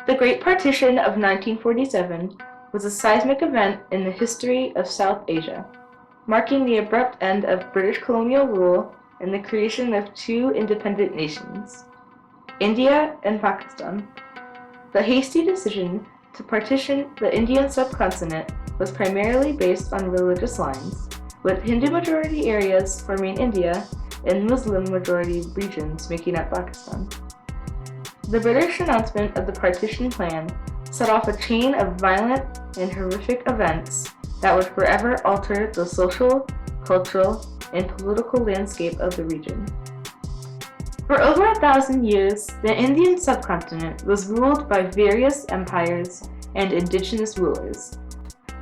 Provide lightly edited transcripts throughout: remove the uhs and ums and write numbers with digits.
The Great Partition of 1947 was a seismic event in the history of South Asia, marking the abrupt end of British colonial rule and the creation of two independent nations, India and Pakistan. The hasty decision to partition the Indian subcontinent was primarily based on religious lines, with Hindu-majority areas forming India and Muslim-majority regions making up Pakistan. The British announcement of the partition plan set off a chain of violent and horrific events that would forever alter the social, cultural, and political landscape of the region. For over 1,000 years, the Indian subcontinent was ruled by various empires and indigenous rulers.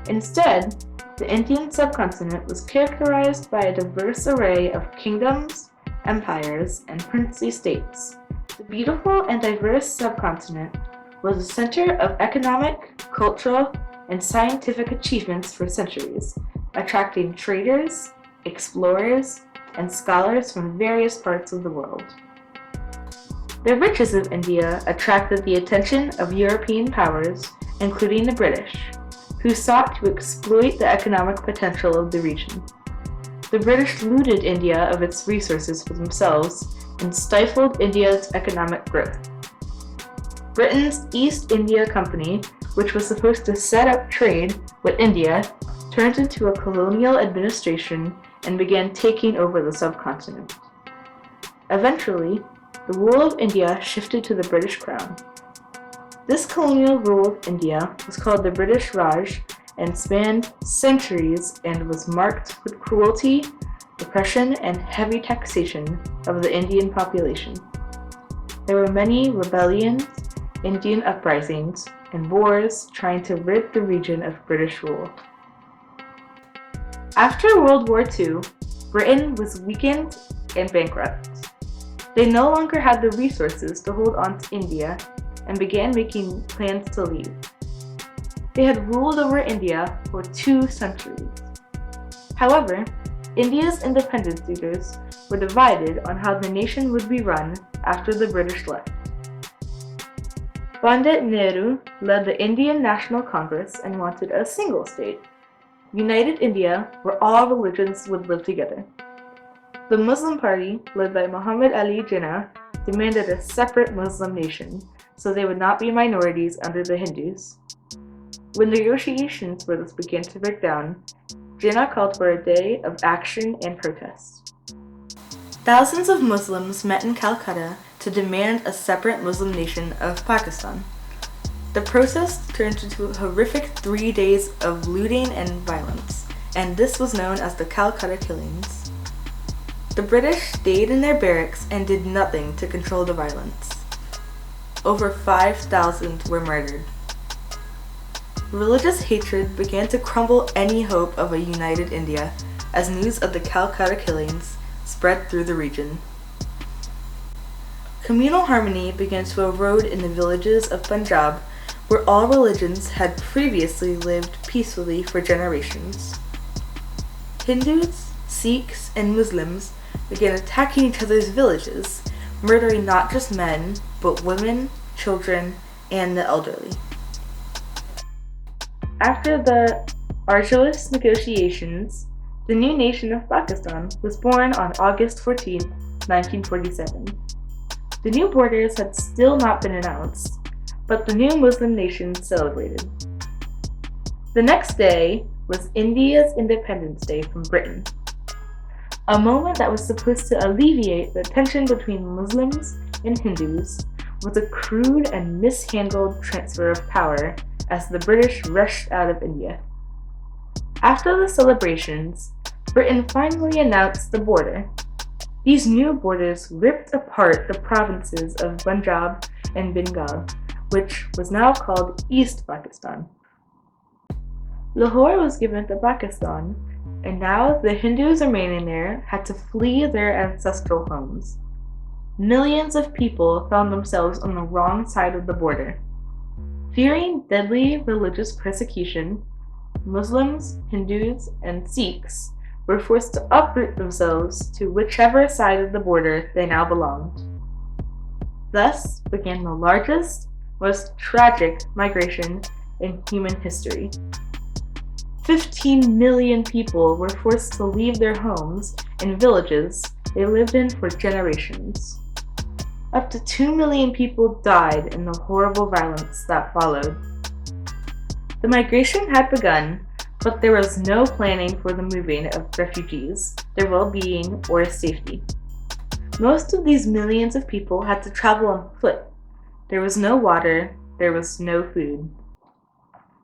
Instead, the Indian subcontinent was characterized by a diverse array of kingdoms, empires, and princely states. The beautiful and diverse subcontinent was a center of economic, cultural, and scientific achievements for centuries, attracting traders, explorers, and scholars from various parts of the world. The riches of India attracted the attention of European powers, including the British, who sought to exploit the economic potential of the region. The British looted India of its resources for themselves and stifled India's economic growth. Britain's East India Company, which was supposed to set up trade with India, turned into a colonial administration and began taking over the subcontinent. Eventually, the rule of India shifted to the British Crown. This colonial rule of India was called the British Raj and spanned centuries and was marked with cruelty, oppression, and heavy taxation of the Indian population. There were many rebellions, Indian uprisings, and wars trying to rid the region of British rule. After World War II, Britain was weakened and bankrupt. They no longer had the resources to hold on to India and began making plans to leave. They had ruled over India for 2 centuries. However, India's independence leaders were divided on how the nation would be run after the British left. Pandit Nehru led the Indian National Congress and wanted a single state, united India where all religions would live together. The Muslim Party, led by Muhammad Ali Jinnah, demanded a separate Muslim nation so they would not be minorities under the Hindus. When negotiations for this began to break down, Jinnah called for a day of action and protest. Thousands of Muslims met in Calcutta to demand a separate Muslim nation of Pakistan. The protest turned into a horrific 3 days of looting and violence, and this was known as the Calcutta Killings. The British stayed in their barracks and did nothing to control the violence. Over 5,000 were murdered. Religious hatred began to crumble any hope of a united India as news of the Calcutta Killings spread through the region. Communal harmony began to erode in the villages of Punjab, where all religions had previously lived peacefully for generations. Hindus, Sikhs, and Muslims began attacking each other's villages, murdering not just men, but women, children, and the elderly. After the arduous negotiations, the new nation of Pakistan was born on August 14, 1947. The new borders had still not been announced, but the new Muslim nation celebrated. The next day was India's Independence Day from Britain, a moment that was supposed to alleviate the tension between Muslims and Hindus was a crude and mishandled transfer of power as the British rushed out of India. After the celebrations, Britain finally announced the border. These new borders ripped apart the provinces of Punjab and Bengal, which was now called East Pakistan. Lahore was given to Pakistan, and now the Hindus remaining there had to flee their ancestral homes. Millions of people found themselves on the wrong side of the border. Fearing deadly religious persecution, Muslims, Hindus, and Sikhs were forced to uproot themselves to whichever side of the border they now belonged. Thus began the largest, most tragic migration in human history. 15 million people were forced to leave their homes and villages they lived in for generations. Up to 2 million people died in the horrible violence that followed. The migration had begun, but there was no planning for the moving of refugees, their well-being, or safety. Most of these millions of people had to travel on foot. There was no water, there was no food.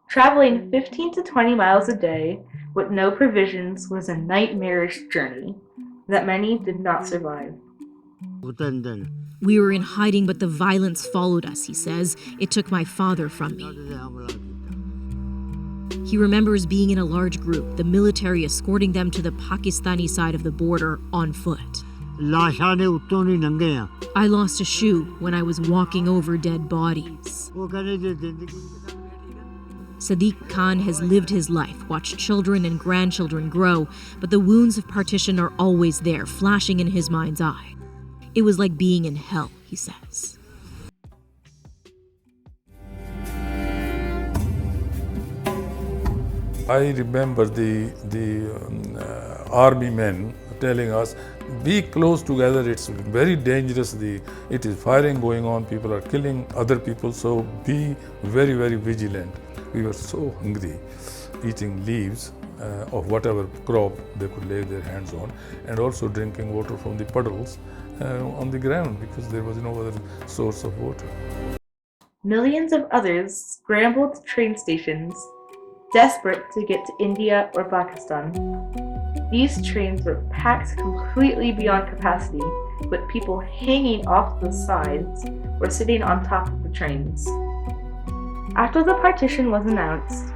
Traveling 15 to 20 miles a day with no provisions was a nightmarish journey that many did not survive. We were in hiding, but the violence followed us, he says. It took my father from me. He remembers being in a large group, the military escorting them to the Pakistani side of the border on foot. I lost a shoe when I was walking over dead bodies. Sadiq Khan has lived his life, watched children and grandchildren grow, but the wounds of partition are always there, flashing in his mind's eye. It was like being in hell, he says. I remember the army men telling us, be close together, it's very dangerous, it is firing going on, people are killing other people, so be very, very vigilant. We were so hungry, eating leaves of whatever crop they could lay their hands on, and also drinking water from the puddles on the ground because there was no other source of water. Millions of others scrambled to train stations, desperate to get to India or Pakistan. These trains were packed completely beyond capacity, with people hanging off the sides or sitting on top of the trains. After the partition was announced,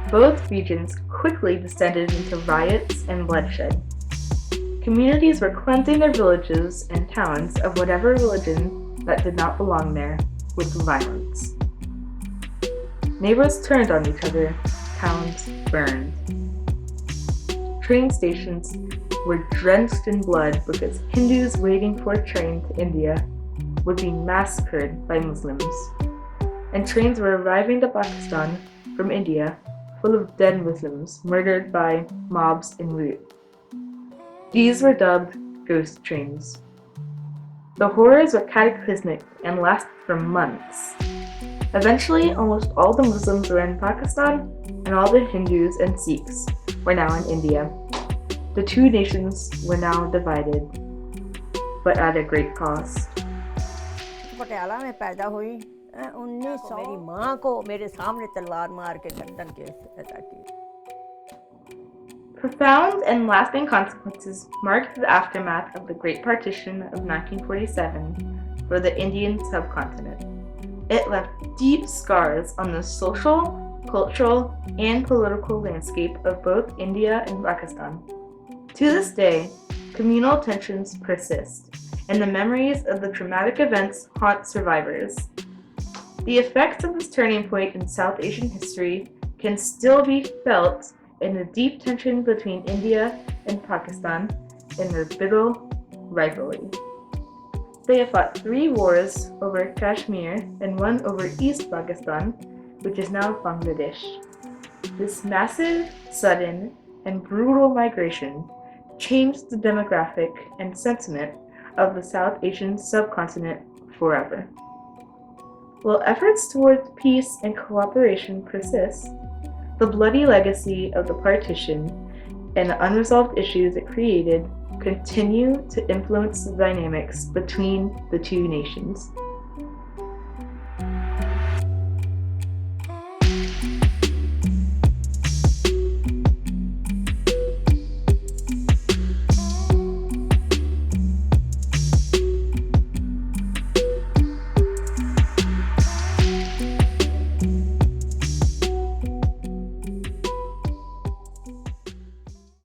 both regions quickly descended into riots and bloodshed. Communities were cleansing their villages and towns of whatever religion that did not belong there with violence. Neighbors turned on each other, towns burned. Train stations were drenched in blood because Hindus waiting for a train to India would be massacred by Muslims. And trains were arriving to Pakistan from India full of dead Muslims murdered by mobs en route. These were dubbed ghost trains. The horrors were cataclysmic and lasted for months. Eventually, almost all the Muslims were in Pakistan, and all the Hindus and Sikhs were now in India. The two nations were now divided, but at a great cost. मेरी माँ को मेरे सामने तलवार मार के गर्दन के ऐसा किया. Profound and lasting consequences marked the aftermath of the Great Partition of 1947 for the Indian subcontinent. It left deep scars on the social, cultural, and political landscape of both India and Pakistan. To this day, communal tensions persist, and the memories of the traumatic events haunt survivors. The effects of this turning point in South Asian history can still be felt in the deep tension between India and Pakistan in their bitter rivalry. They have fought 3 wars over Kashmir and one over East Pakistan, which is now Bangladesh. This massive, sudden, and brutal migration changed the demographic and sentiment of the South Asian subcontinent forever. While efforts towards peace and cooperation persist, the bloody legacy of the partition and the unresolved issues it created continue to influence the dynamics between the two nations.